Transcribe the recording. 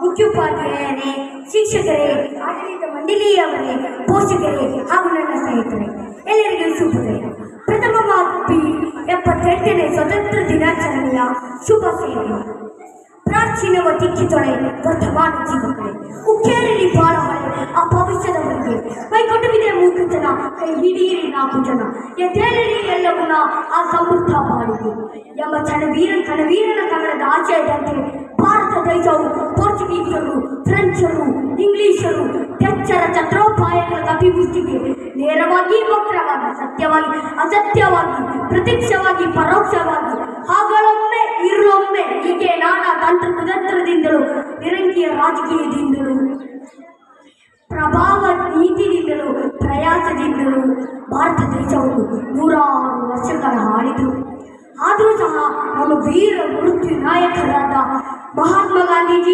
ಮುಖ್ಯೋಪಾಧ್ಯಾಯರೇ, ಶಿಕ್ಷಕರೇ, ಆಡಳಿತ ಮಂಡಳಿಯವರೇ, ಪೋಷಕರೇ ಹಾಗೂ ನನ್ನ ಸ್ನೇಹಿತರೆ ಎಲ್ಲರಿಗೂ ಶುಭೋದಯ. ಪ್ರಥಮವಾಗಿ 78ನೇ ಸ್ವತಂತ್ರ ದಿನಾಚರಣೆಯ ಶುಭಾಶಯಗಳು. ಪ್ರಾಚೀನವ ತಿಕ್ಕಿತೊಳೆ ವರ್ತಮಾನ ಜೀವಗಳೇ, ಉಕ್ಕೇರಲಿ ಬಾಳ ಹೊಳೆ ಆ ಭವಿಷ್ಯದವರಿಗೆ, ಕೈಕೊಟ್ಟವಿದೆ ಮೂರು ಜನ, ಕೈ ಹಿಡಿಯಿರಿ 4 ಜನ, ಎದ್ದೇಳಲಿ ಎಲ್ಲವನ್ನ ಆ ಸಮೃದ್ಧ ಬಾಳಿಗೆ ಎಂಬ ಕಣವೀರನ ಕನ್ನಡದ ಆಶಯದಂತೆ ಭಾರತ ದೇಶವು ಪೋರ್ಚುಗೀಸರು, ಫ್ರೆಂಚರು, ಇಂಗ್ಲಿಷರು, ಡಚ್ಚರ ಛತ್ರೋಪಾಯಗಳ ಕಪಿಮುಷ್ಟಿಗೆ ನೇರವಾಗಿ ವಕ್ರವಾಗಿ, ಸತ್ಯವಾಗಿ ಅಸತ್ಯವಾಗಿ, ಪ್ರತ್ಯಕ್ಷವಾಗಿ ಪರೋಕ್ಷವಾಗಿ, ಹಾಗಳೊಮ್ಮೆ ಇರುಳೊಮ್ಮೆ ಹೀಗೆ ನಾನಾ ತಂತ್ರ ಕುತಂತ್ರದಿಂದಲೂ, ನಿರಂಗಿಯ ರಾಜಕೀಯದಿಂದಲೂ, ಪ್ರಭಾವ ನೀತಿಯಿಂದಲೂ, ಪ್ರಯಾಸದಿಂದಲೂ ಭಾರತ ದೇಶವನ್ನು 106 ವರ್ಷಗಳ ಆಳಿದರು. ಆದರೂ ಸಹ ನಮ್ಮ ವೀರ ಮೃತ್ಯು ನಾಯಕರಾದ ಮಹಾತ್ಮ ಗಾಂಧೀಜಿ